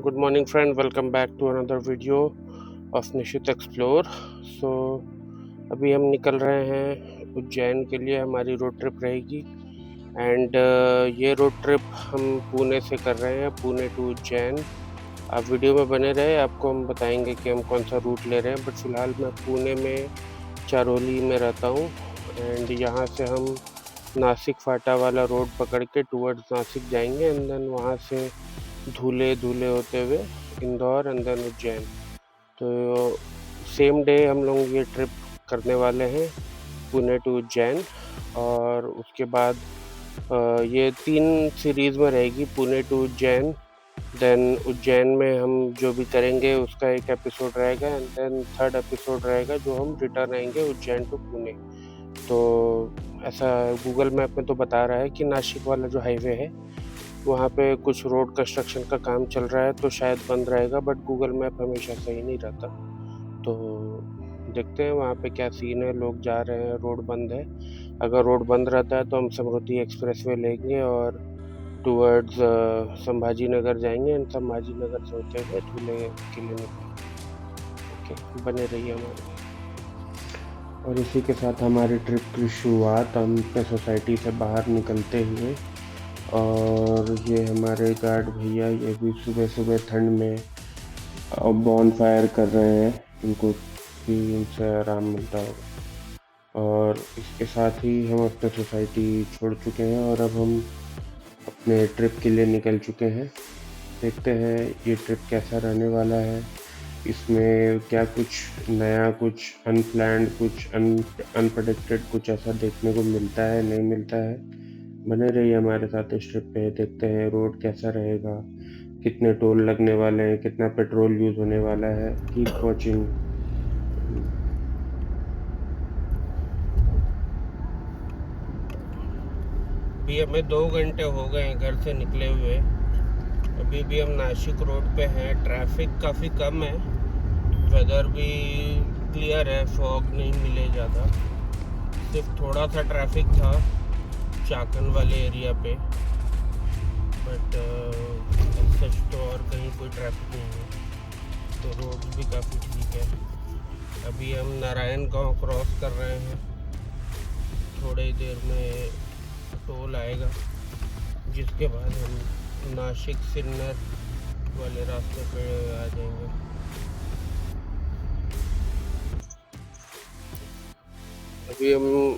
Good morning, friend. Welcome back to another video of Nishit explore. So अभी हम निकल रहे हैं उज्जैन के लिए। हमारी रोड ट्रिप रहेगी एंड ये रोड ट्रिप हम पुणे से कर रहे हैं, पुणे टू उज्जैन। आप वीडियो में बने रहे, आपको हम बताएंगे कि हम कौन सा रूट ले रहे हैं। बट फिलहाल मैं पुणे में चारोली में रहता हूँ एंड यहाँ से हम नासिक फाटा वाला रोड पकड़ के टूवर्ड्स नासिक जाएंगे एंड देन वहाँ से धूले धूले होते हुए इंदौर एंड देन उज्जैन। तो सेम डे हम लोग ये ट्रिप करने वाले हैं, पुणे टू उज्जैन। और उसके बाद ये 3 सीरीज़ में रहेगी, पुणे टू उज्जैन, देन उज्जैन में हम जो भी करेंगे उसका एक एपिसोड रहेगा एंड देन थर्ड एपिसोड रहेगा जो हम रिटर्न आएंगे उज्जैन टू पुणे। तो ऐसा गूगल मैप में तो बता रहा है कि नासिक वाला जो हाईवे है वहाँ पे कुछ रोड कंस्ट्रक्शन का काम चल रहा है, तो शायद बंद रहेगा। बट गूगल मैप हमेशा सही नहीं रहता, तो देखते हैं वहाँ पे क्या सीन है। लोग जा रहे हैं, रोड बंद है। अगर रोड बंद रहता है तो हम समृद्धि एक्सप्रेस वे लेंगे और टूवर्ड्स संभाजी नगर जाएंगे एंड संभाजी नगर से होते हुए धूले किले निकलेंगे। ओके, बने रहिए हमारे। और इसी के साथ हमारी ट्रिप की शुरुआत हम अपने सोसाइटी से बाहर निकलते हुए, और ये हमारे गार्ड भैया ये भी सुबह सुबह ठंड में बॉन फायर कर रहे हैं, इनको भी इनसे आराम मिलता होगा। और इसके साथ ही हम अपने सोसाइटी छोड़ चुके हैं और अब हम अपने ट्रिप के लिए निकल चुके हैं। देखते हैं ये ट्रिप कैसा रहने वाला है, इसमें क्या कुछ नया, कुछ अनप्लैन्ड, कुछ अनप्रेडिक्टेड कुछ ऐसा देखने को मिलता है, नहीं मिलता है। बने रहिए हमारे साथ इस ट्रिप पे। देखते हैं रोड कैसा रहेगा, कितने टोल लगने वाले हैं, कितना पेट्रोल यूज़ होने वाला है। Keep watching. अभी हमें 2 घंटे हो गए हैं घर से निकले हुए। अभी भी हम नासिक रोड पे हैं। ट्रैफिक काफ़ी कम है, वेदर भी क्लियर है, फॉग नहीं मिले ज़्यादा। सिर्फ थोड़ा सा ट्रैफिक था चाकन वाले एरिया पे, बट सच तो और कहीं कोई ट्रैफिक नहीं है, तो रोड भी काफ़ी ठीक है। अभी हम नारायण गांव क्रॉस कर रहे हैं, थोड़ी देर में टोल आएगा जिसके बाद हम नासिक सिन्नर वाले रास्ते पे आ जाएंगे।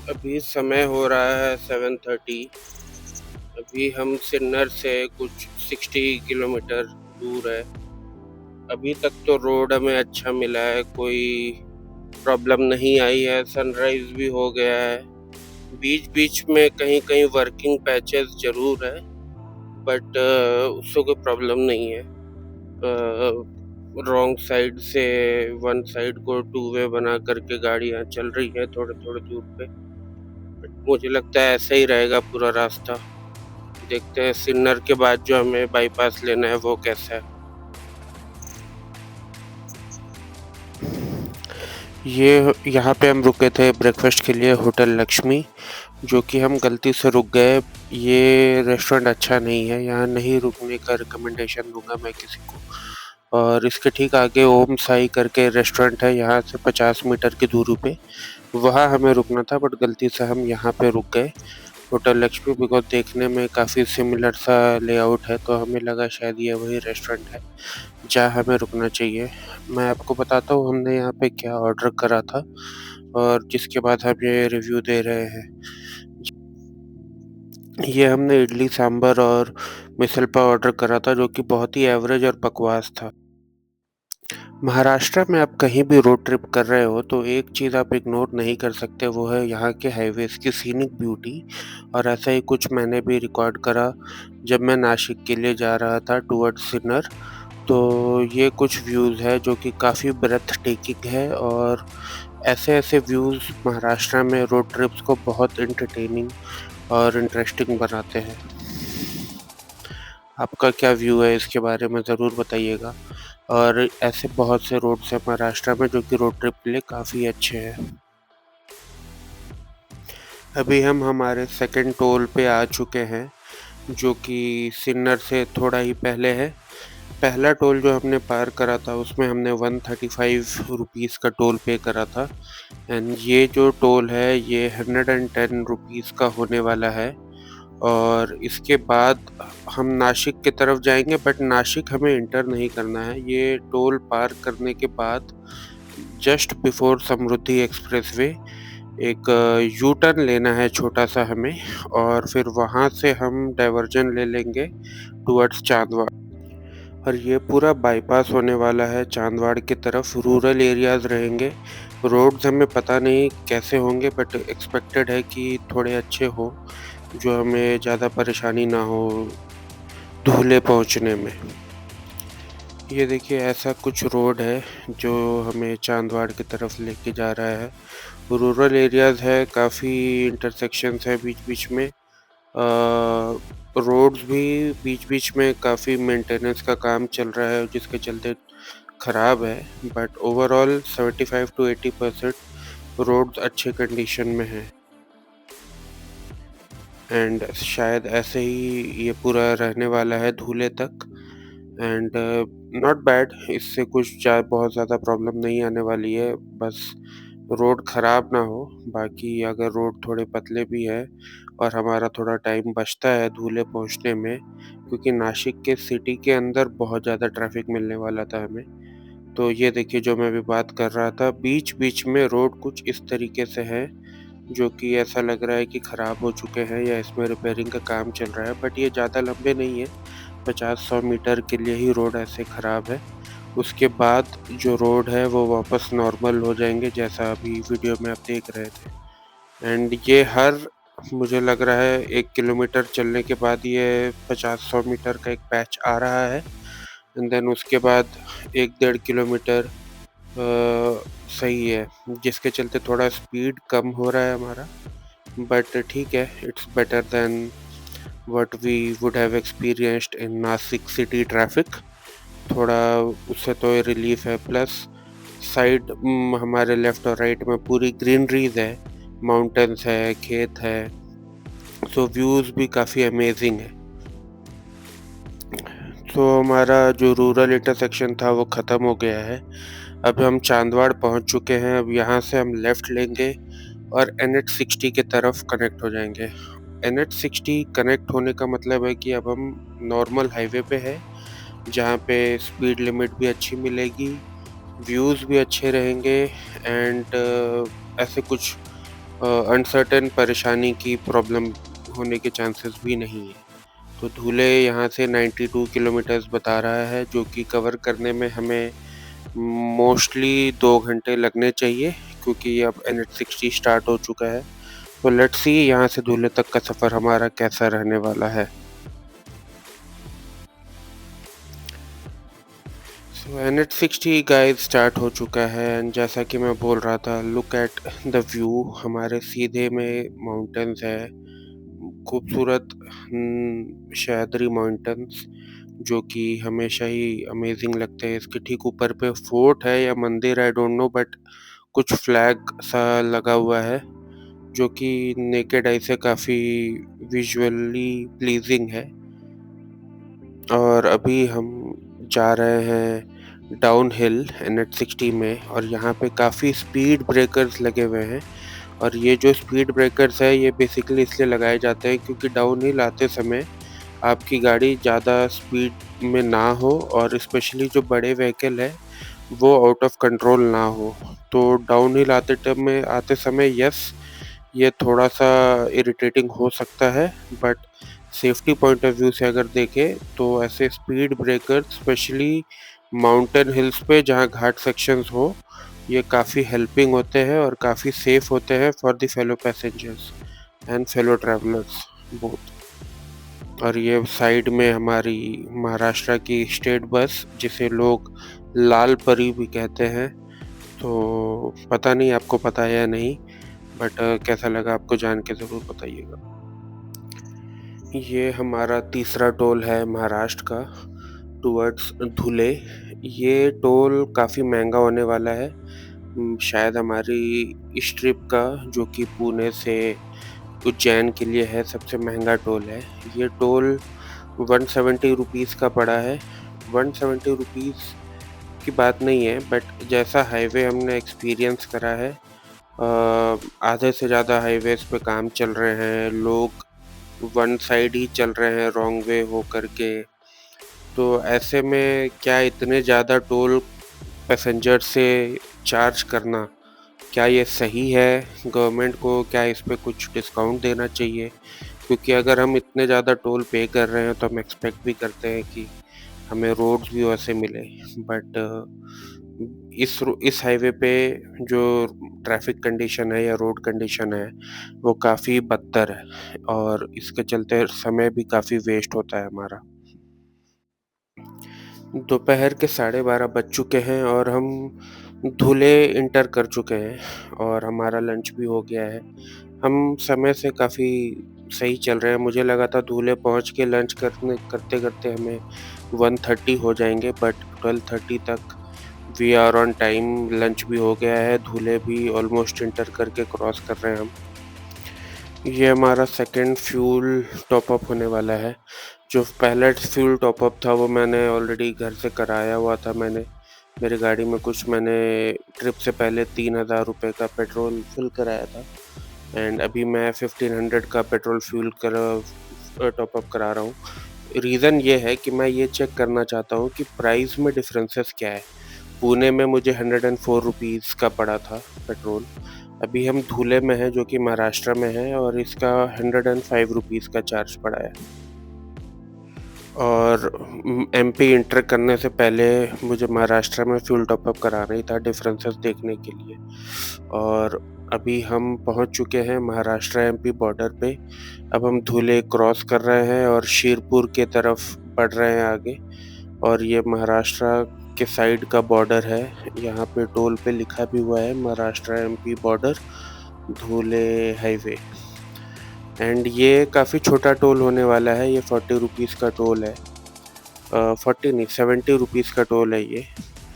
अभी समय हो रहा है 7:30। अभी हम सिन्नर से कुछ 60 किलोमीटर दूर है। अभी तक तो रोड हमें अच्छा मिला है, कोई प्रॉब्लम नहीं आई है। सनराइज भी हो गया है, बीच बीच में कहीं कहीं वर्किंग पैचेस जरूर है, बट उससे कोई प्रॉब्लम नहीं है। रॉन्ग साइड से वन साइड को 2 वे बना करके गाड़ियाँ चल रही है थोड़े थोड़े दूर पे, बट मुझे लगता है ऐसा ही रहेगा पूरा रास्ता। देखते हैं सिन्नर के बाद जो हमें बाईपास लेना है वो कैसा है। ये यहाँ पे हम रुके थे ब्रेकफास्ट के लिए, होटल लक्ष्मी, जो कि हम गलती से रुक गए। ये रेस्टोरेंट अच्छा नहीं है, यहाँ नहीं रुकने का रिकमेंडेशन दूंगा मैं किसी को। और इसके ठीक आगे ओम साई करके रेस्टोरेंट है, यहाँ से 50 मीटर की दूरी पे, वहाँ हमें रुकना था, बट गलती से हम यहाँ पे रुक गए होटल लक्ष्मी, बिकॉज देखने में काफ़ी सिमिलर सा लेआउट है, तो हमें लगा शायद ये वही रेस्टोरेंट है जहाँ हमें रुकना चाहिए। मैं आपको बताता हूँ हमने यहाँ पे क्या ऑर्डर करा था और जिसके बाद हम ये रिव्यू दे रहे हैं। ये हमने इडली सांभर और मिसल पाव ऑर्डर करा था, जो कि बहुत ही एवरेज और बकवास था। महाराष्ट्र में आप कहीं भी रोड ट्रिप कर रहे हो तो एक चीज़ आप इग्नोर नहीं कर सकते, वो है यहाँ के हाईवेज़ की सीनिक ब्यूटी। और ऐसा ही कुछ मैंने भी रिकॉर्ड करा जब मैं नासिक के लिए जा रहा था टूवर्ड्स सिन्नर। तो ये कुछ व्यूज़ है जो कि काफ़ी ब्रेथ टेकिंग है, और ऐसे व्यूज़ महाराष्ट्र में रोड ट्रिप्स को बहुत एंटरटेनिंग और इंटरेस्टिंग बनाते हैं। आपका क्या व्यू है इसके बारे में ज़रूर बताइएगा। और ऐसे बहुत से रोड्स हैं महाराष्ट्र में जो कि रोड ट्रिप के लिए काफ़ी अच्छे हैं। अभी हम हमारे सेकंड टोल पे आ चुके हैं, जो कि सिन्नर से थोड़ा ही पहले है। पहला टोल जो हमने पार करा था उसमें हमने 135 रुपीज़ का टोल पे करा था एंड ये जो टोल है ये 110 रुपीज़ का होने वाला है। और इसके बाद हम नासिक की तरफ जाएँगे, बट नासिक हमें एंटर नहीं करना है। ये टोल पार करने के बाद जस्ट बिफोर समृद्धि एक्सप्रेसवे एक यू टर्न लेना है छोटा-सा हमें, और फिर वहाँ से हम डाइवर्जन ले लेंगे टुवर्ड्स चांदवाड़। और ये पूरा बाईपास होने वाला है चांदवाड़ की तरफ, रूरल एरियाज़ रहेंगे। रोड्स हमें पता नहीं कैसे होंगे, बट एक्सपेक्टेड है कि थोड़े अच्छे हो, जो हमें ज़्यादा परेशानी ना हो धुले पहुँचने में। ये देखिए ऐसा कुछ रोड है जो हमें चांदवाड़ की तरफ लेके जा रहा है। रूरल एरियाज़ है, काफ़ी इंटरसेक्शंस है बीच-बीच में। रोड्स भी बीच-बीच में काफ़ी मेंटेनेंस का काम चल रहा है जिसके चलते ख़राब है, बट ओवरऑल 75 टू 80% रोड्स अच्छे कंडीशन में हैं। एंड शायद ऐसे ही ये पूरा रहने वाला है धुले तक। एंड नॉट बैड, इससे कुछ बहुत ज़्यादा प्रॉब्लम नहीं आने वाली है, बस रोड ख़राब ना हो। बाकी अगर रोड थोड़े पतले भी है और हमारा थोड़ा टाइम बचता है धुले पहुँचने में, क्योंकि नासिक के सिटी के अंदर बहुत ज़्यादा ट्रैफ़िक मिलने वाला था हमें। तो ये देखिए जो मैं अभी बात कर रहा था, बीच-बीच में रोड कुछ इस तरीके से है, जो कि ऐसा लग रहा है कि ख़राब हो चुके हैं या इसमें रिपेयरिंग का काम चल रहा है, बट ये ज़्यादा लंबे नहीं है, 50-100 मीटर के लिए ही रोड ऐसे ख़राब है। उसके बाद जो रोड है वो वापस नॉर्मल हो जाएँगे, जैसा अभी वीडियो में आप देख रहे थे। एंड ये हर मुझे लग रहा है 1 किलोमीटर चलने के बाद ये 50-100 मीटर का एक पैच आ रहा है, एंड देन उसके बाद 1 डेढ़ किलोमीटर सही है, जिसके चलते थोड़ा स्पीड कम हो रहा है हमारा, बट ठीक है, it's better than what we would have experienced in Nashik city traffic. थोड़ा उससे तो रिलीफ है, प्लस साइड हमारे लेफ्ट और राइट में पूरी ग्रीनरीज है, माउंटेन्स है, खेत है, सो व्यूज़ भी काफ़ी अमेजिंग है। तो हमारा जो रूरल इंटरसेक्शन था वो ख़त्म हो गया है। अब हम चांदवाड़ पहुंच चुके हैं। अब यहाँ से हम लेफ़्ट लेंगे और NH60 की तरफ कनेक्ट हो जाएंगे। NH60 कनेक्ट होने का मतलब है कि अब हम नॉर्मल हाईवे पे है, जहाँ पे स्पीड लिमिट भी अच्छी मिलेगी, व्यूज़ भी अच्छे रहेंगे, एंड ऐसे कुछ अनसर्टेन परेशानी की प्रॉब्लम होने के चांसेस भी नहीं है। तो धुले यहाँ से 92 किलोमीटर्स बता रहा है, जो कि कवर करने में हमें मोस्टली 2 घंटे लगने चाहिए, क्योंकि अब NH60 स्टार्ट हो चुका है। तो लेट्स सी यहाँ से धुले तक का सफ़र हमारा कैसा रहने वाला है। सो NH60 गाइस स्टार्ट हो चुका है, एंड जैसा कि मैं बोल रहा था, लुक एट द व्यू। हमारे सीधे में माउंटेन्स है, खूबसूरत सह्याद्री माउंटेन्स, जो कि हमेशा ही अमेजिंग लगते हैं। इसके ठीक ऊपर पे फोर्ट है या मंदिर, आई डोंट नो, बट कुछ फ्लैग सा लगा हुआ है, जो कि नेकेड आई से काफ़ी विजुअली प्लीजिंग है। और अभी हम जा रहे हैं डाउन हिल NH60 में, और यहाँ पे काफ़ी स्पीड ब्रेकर्स लगे हुए हैं। और ये जो स्पीड ब्रेकर्स है ये बेसिकली इसलिए लगाए जाते हैं क्योंकि डाउन हिल आते समय आपकी गाड़ी ज़्यादा स्पीड में ना हो, और स्पेशली जो बड़े व्हीकल है वो आउट ऑफ कंट्रोल ना हो। तो डाउन हिल आते समय यस, ये थोड़ा-सा इरिटेटिंग हो सकता है, but safety point of view से अगर देखें तो ऐसे speed breaker specially mountain hills पे जहाँ घाट सेक्शंस हो, ये काफ़ी हेल्पिंग होते हैं और काफ़ी सेफ होते हैं for the fellow passengers and fellow travellers both. और ये साइड में हमारी महाराष्ट्र की स्टेट बस, जिसे लोग लाल परी भी कहते हैं। तो पता नहीं आपको पता है या नहीं, बट कैसा लगा आपको जान के ज़रूर बताइएगा। ये हमारा तीसरा टोल है महाराष्ट्र का टुवर्ड्स धुले। ये टोल काफ़ी महंगा होने वाला है, शायद हमारी इस ट्रिप का, जो कि पुणे से उज्जैन के लिए है, सबसे महंगा टोल है। ये टोल 170 रुपीज़ का पड़ा है, ₹170 की बात नहीं है, बट जैसा हाईवे हमने एक्सपीरियंस करा है, आधे से ज़्यादा हाईवेज़ पे काम चल रहे हैं, लोग वन साइड ही चल रहे हैं रॉन्ग वे होकर के। तो ऐसे में क्या इतने ज़्यादा टोल पैसेंजर से चार्ज करना, क्या ये सही है? गवर्नमेंट को क्या इस पे कुछ डिस्काउंट देना चाहिए? क्योंकि अगर हम इतने ज़्यादा टोल पे कर रहे हैं तो हम एक्सपेक्ट भी करते हैं कि हमें रोड्स भी वैसे मिले। बट इस हाईवे पे जो ट्रैफिक कंडीशन है या रोड कंडीशन है, वो काफ़ी बदतर है और इसके चलते समय भी काफ़ी वेस्ट होता है हमारा। दोपहर के 12:30 बज चुके हैं और हम धुले इंटर कर चुके हैं और हमारा लंच भी हो गया है। हम समय से काफ़ी सही चल रहे हैं। मुझे लगा था धुले पहुँच के लंच करते-करते हमें 1:30 हो जाएँगे, बट 12:30 तक we are on time. Lunch भी हो गया है, धुले भी ऑलमोस्ट इंटर करके क्रॉस कर रहे हैं हम। ये हमारा सेकंड फ्यूल टॉप अप होने वाला है। जो पहला फ्यूल टॉप अप था वो मैंने ऑलरेडी घर से कराया हुआ था। मेरी गाड़ी में मैंने ट्रिप से पहले ₹3000 का पेट्रोल फिल कराया था एंड अभी मैं 1500 का पेट्रोल फ्यूल टॉप अप करा रहा हूँ। रीज़न ये है कि मैं ये चेक करना चाहता हूँ कि प्राइस में डिफरेंसेस क्या है। पुणे में मुझे ₹104 का पड़ा था पेट्रोल। अभी हम धुले में हैं जो कि महाराष्ट्र में है और इसका ₹105 का चार्ज पड़ा है। और एमपी इंटर करने से पहले मुझे महाराष्ट्र में फ्यूल टॉप अप कराना ही था डिफरेंसेस देखने के लिए। और अभी हम पहुंच चुके हैं महाराष्ट्र एमपी बॉर्डर पे। अब हम धुले क्रॉस कर रहे हैं और शिरपुर के तरफ बढ़ रहे हैं आगे। और ये महाराष्ट्र के साइड का बॉर्डर है। यहाँ पे टोल पे लिखा भी हुआ है Maharashtra MP border Dhule highway. And ये काफ़ी छोटा टोल होने वाला है। ये ₹40 का टोल है। 40 नहीं, ₹70 का टोल है ये।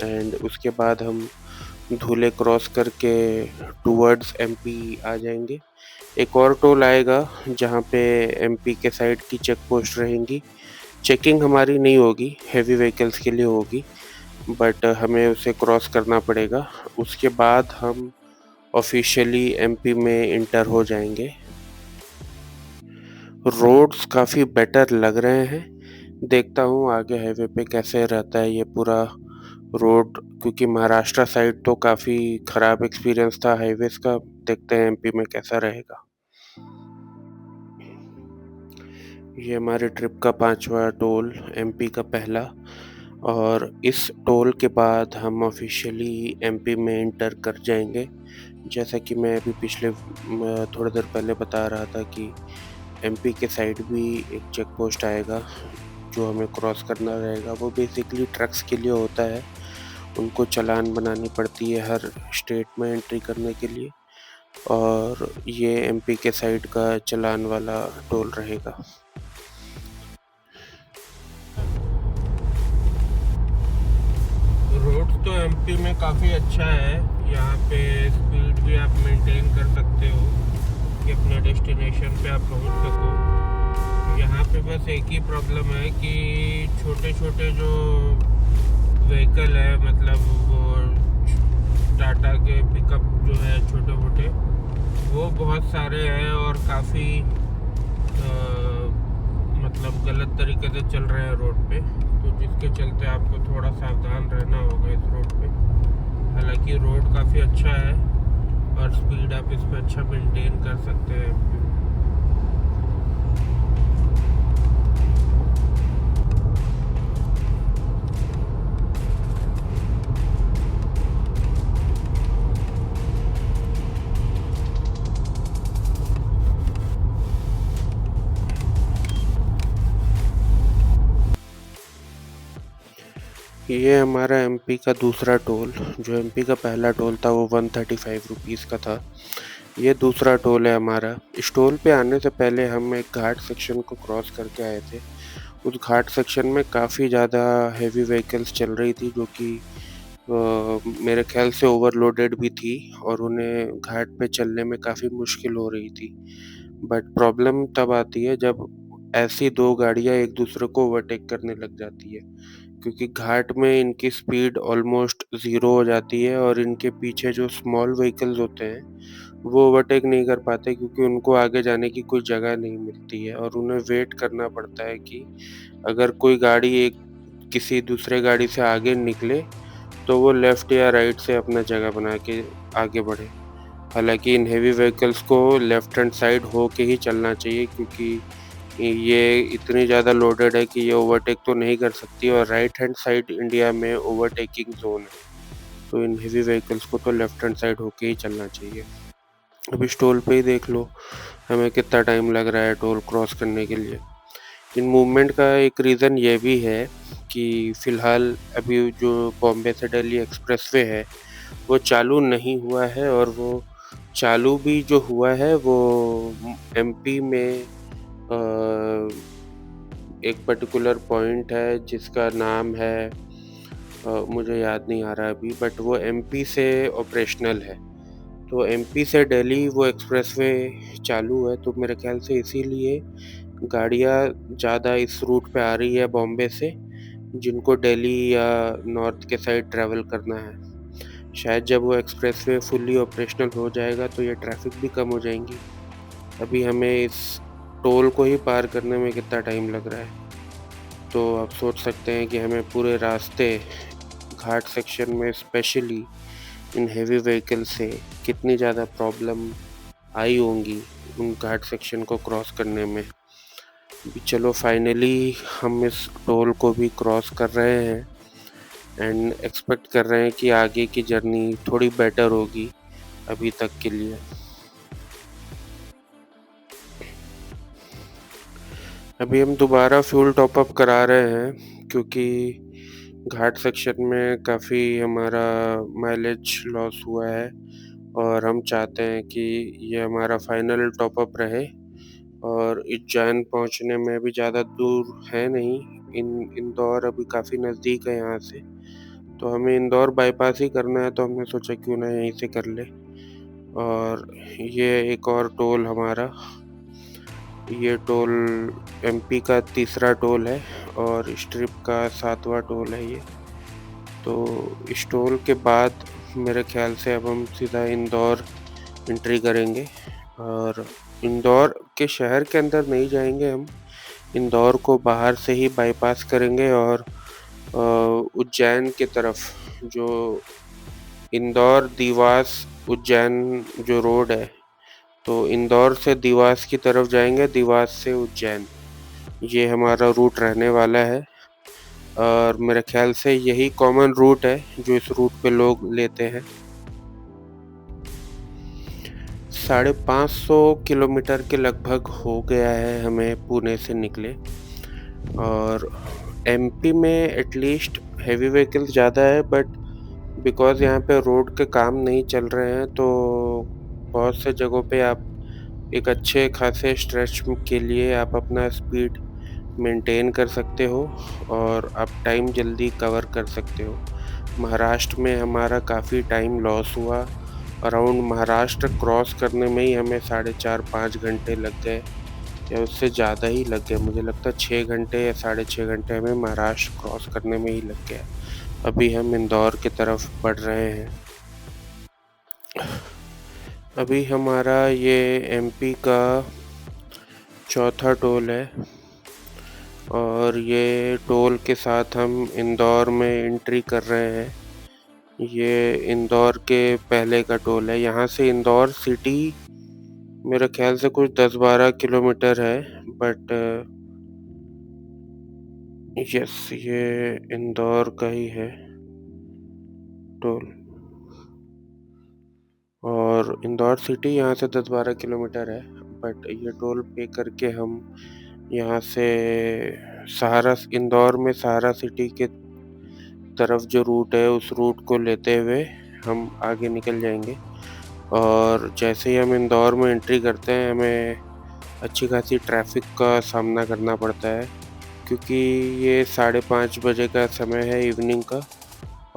एंड उसके बाद हम धुले क्रॉस करके टुवर्ड्स एमपी आ जाएंगे। एक और टोल आएगा जहाँ पे एमपी के साइड की चेक पोस्ट रहेंगी। चेकिंग हमारी नहीं होगी, हेवी व्हीकल्स के लिए होगी, बट हमें उसे क्रॉस करना पड़ेगा। उसके बाद हम ऑफिशियली एमपी में इंटर हो जाएंगे। रोड्स काफ़ी बेटर लग रहे हैं। देखता हूँ आगे हाईवे पे कैसे रहता है ये पूरा रोड, क्योंकि महाराष्ट्र साइड तो काफ़ी ख़राब एक्सपीरियंस था हाईवेज़ का। देखते हैं एमपी में कैसा रहेगा। ये हमारे ट्रिप का 5वां टोल, एमपी का पहला। और इस टोल के बाद हम ऑफिशियली एमपी में इंटर कर जाएंगे। जैसा कि मैं अभी थोड़ी देर पहले बता रहा था कि एमपी के साइड भी एक चेक पोस्ट आएगा जो हमें क्रॉस करना रहेगा। वो बेसिकली ट्रक्स के लिए होता है। उनको चालान बनानी पड़ती है हर स्टेट में एंट्री करने के लिए। और ये एमपी के साइड का चालान वाला टोल रहेगा। रोड तो एमपी में काफ़ी अच्छा है। यहाँ पे स्पीड भी आप मेंटेन कर सकते हो कि अपने डेस्टिनेशन पे आप पहुँच सको। यहाँ पे बस एक ही प्रॉब्लम है कि छोटे छोटे जो व्हीकल है, मतलब वो टाटा के पिकअप जो है छोटे मोटे, वो बहुत सारे हैं और काफ़ी मतलब गलत तरीके से चल रहे हैं रोड पे। तो जिसके चलते आपको थोड़ा सावधान रहना होगा इस रोड पे। हालांकि रोड काफ़ी अच्छा है और स्पीड आप इस पर अच्छा मेंटेन कर सकते हैं। ये हमारा एमपी का दूसरा टोल। जो एमपी का पहला टोल था वो ₹135 का था। ये दूसरा टोल है हमारा। इस टोल पे आने से पहले हम एक घाट सेक्शन को क्रॉस करके आए थे। उस घाट सेक्शन में काफ़ी ज़्यादा हेवी व्हीकल्स चल रही थी जो कि मेरे ख्याल से ओवरलोडेड भी थी और उन्हें घाट पे चलने में काफ़ी मुश्किल हो रही थी। बट प्रॉब्लम तब आती है जब ऐसी दो गाड़ियाँ एक दूसरे को ओवरटेक करने लग जाती है। क्योंकि घाट में इनकी स्पीड ऑलमोस्ट ज़ीरो हो जाती है और इनके पीछे जो स्मॉल व्हीकल्स होते हैं, वो ओवरटेक नहीं कर पाते क्योंकि उनको आगे जाने की कोई जगह नहीं मिलती है और उन्हें वेट करना पड़ता है कि अगर कोई गाड़ी एक किसी दूसरे गाड़ी से आगे निकले, तो वो लेफ़्ट या राइट से अपना जगह बना के आगे बढ़े। हालाँकि इन हेवी व्हीकल्स को लेफ़्ट हैंड साइड होके ही चलना चाहिए क्योंकि ये इतनी ज़्यादा लोडेड है कि ये ओवरटेक तो नहीं कर सकती और राइट हैंड साइड इंडिया में ओवरटेकिंग ज़ोन है। तो इन हेवी व्हीकल्स को तो लेफ़्ट हैंड साइड होके ही चलना चाहिए। अब इस टोल पे ही देख लो, हमें कितना टाइम लग रहा है टोल क्रॉस करने के लिए। इन मूवमेंट का एक रीज़न ये भी है कि फ़िलहाल अभी जो बॉम्बे से दिल्ली एक्सप्रेसवे है, वो चालू नहीं हुआ है और वो चालू भी जो हुआ है वो एमपी में एक पर्टिकुलर पॉइंट है जिसका नाम है मुझे याद नहीं आ रहा अभी, बट वो एमपी से ऑपरेशनल है। तो एमपी से दिल्ली वो एक्सप्रेसवे चालू है, तो मेरे ख्याल से इसीलिए गाड़ियाँ ज़्यादा इस रूट पे आ रही है बॉम्बे से, जिनको दिल्ली या नॉर्थ के साइड ट्रैवल करना है। शायद जब वो एक्सप्रेसवे फुल्ली ऑपरेशनल हो जाएगा तो ये ट्रैफ़िक भी कम हो जाएँगी। अभी हमें इस टोल को ही पार करने में कितना टाइम लग रहा है। तो आप सोच सकते हैं कि हमें पूरे रास्ते घाट सेक्शन में स्पेशली इन हेवी व्हीकल से कितनी ज़्यादा प्रॉब्लम आई होंगी उन घाट सेक्शन को क्रॉस करने में। अभी चलो फाइनली हम इस टोल को भी क्रॉस कर रहे हैं एंड एक्सपेक्ट कर रहे हैं कि आगे की जर्नी थोड़ी बेटर होगी अभी तक के लिए। अभी हम दोबारा फ्यूल टॉप अप करा रहे हैं क्योंकि घाट सेक्शन में काफ़ी हमारा माइलेज लॉस हुआ है और हम चाहते हैं कि ये हमारा फाइनल टॉप अप रहे और उज्जैन पहुंचने में भी ज़्यादा दूर है नहीं। इंदौर अभी काफ़ी नज़दीक है यहाँ से, तो हमें इंदौर बाईपास ही करना है, तो हमने सोचा क्यों ना यहीं से कर ले। और ये एक और टोल हमारा, ये टोल एमपी का तीसरा टोल है और इस ट्रिप का 7वां टोल है ये। तो इस टोल के बाद मेरे ख्याल से अब हम सीधा इंदौर एंट्री करेंगे और इंदौर के शहर के अंदर नहीं जाएंगे हम, इंदौर को बाहर से ही बाईपास करेंगे और उज्जैन की तरफ जो इंदौर देवास उज्जैन जो रोड है, तो इंदौर से देवास की तरफ जाएंगे, देवास से उज्जैन, ये हमारा रूट रहने वाला है और मेरे ख्याल से यही कॉमन रूट है जो इस रूट पे लोग लेते हैं। 550 किलोमीटर के लगभग हो गया है हमें पुणे से निकले और एमपी में एटलीस्ट हेवी व्हीकल्स ज़्यादा है, बट बिकॉज़ यहाँ पे रोड के काम नहीं चल रहे हैं तो बहुत से जगहों पे आप एक अच्छे खासे स्ट्रेच के लिए आप अपना स्पीड मेंटेन कर सकते हो और आप टाइम जल्दी कवर कर सकते हो। महाराष्ट्र में हमारा काफ़ी टाइम लॉस हुआ, अराउंड महाराष्ट्र क्रॉस करने में ही हमें 4.5-5 घंटे लग गए या उससे ज़्यादा ही लग गए। मुझे लगता है 6 घंटे या साढ़े 6 घंटे हमें महाराष्ट्र क्रॉस करने में ही लग गया। अभी हम इंदौर की तरफ बढ़ रहे हैं। अभी हमारा ये एमपी का चौथा टोल है और ये टोल के साथ हम इंदौर में एंट्री कर रहे हैं। ये इंदौर के पहले का टोल है। यहाँ से इंदौर सिटी मेरे ख्याल से कुछ 10-12 किलोमीटर है, बट यस, ये इंदौर का ही है टोल और इंदौर सिटी यहाँ से 10-12 किलोमीटर है, बट ये टोल पे करके हम यहाँ से इंदौर में सहारा सिटी के तरफ जो रूट है उस रूट को लेते हुए हम आगे निकल जाएंगे और जैसे ही हम इंदौर में एंट्री करते हैं हमें अच्छी खासी ट्रैफिक का सामना करना पड़ता है क्योंकि ये 5:30 बजे का समय है इवनिंग का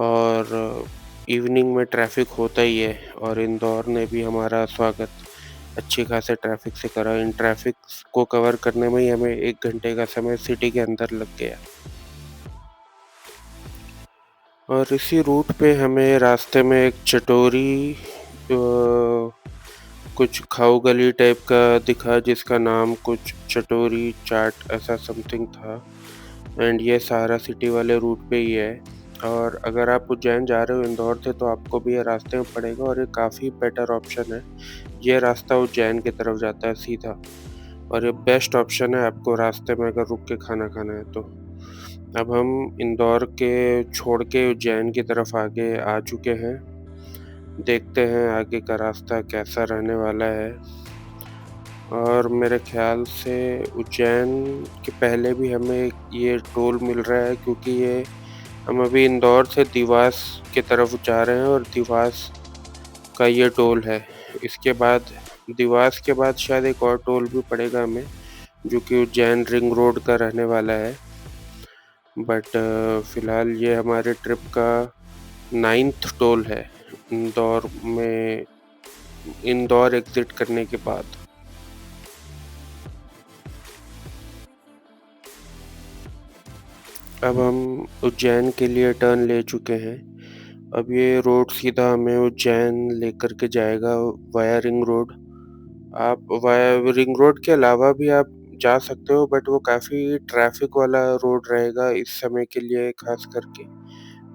और इवनिंग में ट्रैफिक होता ही है और इंदौर ने भी हमारा स्वागत अच्छी खासे ट्रैफिक से करा। इन ट्रैफिक को कवर करने में ही हमें 1 घंटे का समय सिटी के अंदर लग गया। और इसी रूट पे हमें रास्ते में एक चटोरी कुछ खाऊ गली टाइप का दिखा, जिसका नाम कुछ चटोरी चाट ऐसा समथिंग था। एंड ये सहारा सिटी वाले रूट पे ही है। और अगर आप उज्जैन जा रहे हो इंदौर से तो आपको भी ये रास्ते में पड़ेगा, और ये काफ़ी बेटर ऑप्शन है। ये रास्ता उज्जैन की तरफ जाता है सीधा, और ये बेस्ट ऑप्शन है आपको रास्ते में अगर रुक के खाना खाना है तो। अब हम इंदौर के छोड़ के उज्जैन की तरफ आगे आ चुके हैं। देखते हैं आगे का रास्ता कैसा रहने वाला है। और मेरे ख़्याल से उज्जैन के पहले भी हमें ये टोल मिल रहा है, क्योंकि ये हम अभी इंदौर से देवास की तरफ जा रहे हैं और देवास का ये टोल है। इसके बाद देवास के बाद शायद एक और टोल भी पड़ेगा हमें, जो कि उज्जैन रिंग रोड का रहने वाला है। बट फ़िलहाल ये हमारे ट्रिप का 9th टोल है इंदौर एग्ज़िट करने के बाद। अब हम उज्जैन के लिए टर्न ले चुके हैं। अब ये रोड सीधा हमें उज्जैन लेकर के जाएगा वाया रिंग रोड। आप वाया रिंग रोड के अलावा भी आप जा सकते हो, बट वो काफ़ी ट्रैफ़िक वाला रोड रहेगा इस समय के लिए ख़ास करके।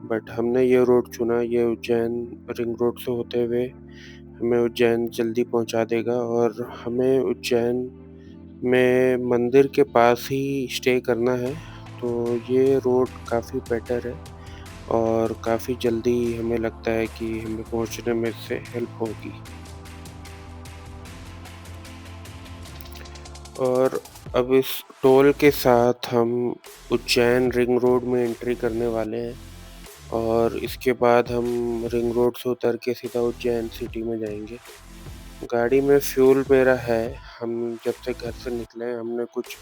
बट हमने ये रोड चुना, ये उज्जैन रिंग रोड से होते हुए हमें उज्जैन जल्दी पहुंचा देगा। और हमें उज्जैन में मंदिर के पास ही स्टे करना है, तो ये रोड काफ़ी बेटर है और काफ़ी जल्दी हमें लगता है कि हमें पहुंचने में इससे हेल्प होगी। और अब इस टोल के साथ हम उज्जैन रिंग रोड में एंट्री करने वाले हैं, और इसके बाद हम रिंग रोड से उतर के सीधा उज्जैन सिटी में जाएंगे। गाड़ी में फ्यूल मेरा है। हम जब से घर से निकले हैं हमने कुछ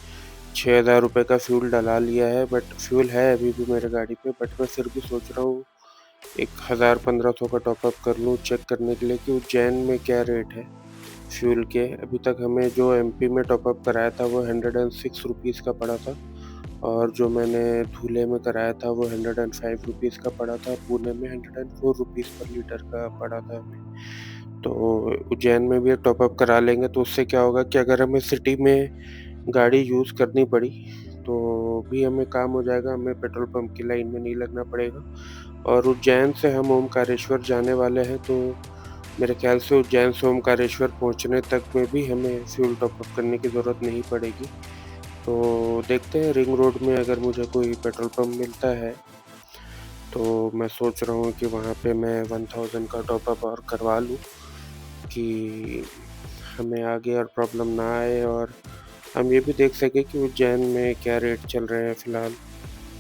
6,000 रुपये का फ्यूल डला लिया है, बट फ्यूल है अभी भी मेरे गाड़ी पे। बट मैं फिर भी सोच रहा हूँ 1,000-1,500 का टॉपअप कर लूँ, चेक करने के लिए कि उज्जैन में क्या रेट है फ्यूल के। अभी तक हमें जो एमपी में टॉपअप कराया था वो 106 रुपीज़ का पड़ा था, और जो मैंने धुले में कराया था वो 105 रुपीज़ का पड़ा था। पुणे में 104 रुपीज़ पर लीटर का पड़ा था हमें। तो उज्जैन में भी टॉपअप करा लेंगे, तो उससे क्या होगा कि अगर हमें सिटी में गाड़ी यूज़ करनी पड़ी तो भी हमें काम हो जाएगा, हमें पेट्रोल पंप की लाइन में नहीं लगना पड़ेगा। और उज्जैन से हम ओमकारेश्वर जाने वाले हैं, तो मेरे ख्याल से उज्जैन से ओमकारेश्वर पहुंचने तक में भी हमें फ्यूल टॉपअप करने की ज़रूरत नहीं पड़ेगी। तो देखते हैं रिंग रोड में अगर मुझे कोई पेट्रोल पंप मिलता है तो मैं सोच रहा हूँ कि वहाँ पे मैं 1000 का टॉपअप और करवा लूँ, कि हमें आगे और प्रॉब्लम ना आए, और हम ये भी देख सकें कि उज्जैन में क्या रेट चल रहे हैं फ़िलहाल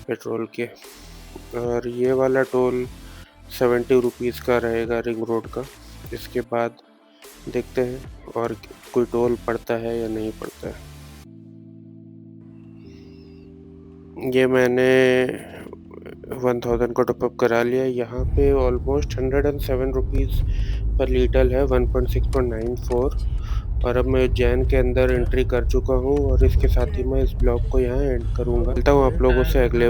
पेट्रोल के। और ये वाला टोल 70 रुपीज़ का रहेगा रिंग रोड का। इसके बाद देखते हैं और कोई टोल पड़ता है या नहीं पड़ता है। ये मैंने 1000 का टॉपअप करा लिया। यहाँ पे ऑलमोस्ट 107 रुपीज़ पर लीटर है, 1.6.94। और अब मैं उज्जैन के अंदर एंट्री कर चुका हूँ, और इसके साथ ही मैं इस ब्लॉग को यहाँ एंड करूँगा। मिलता हूँ आप लोगों से अगले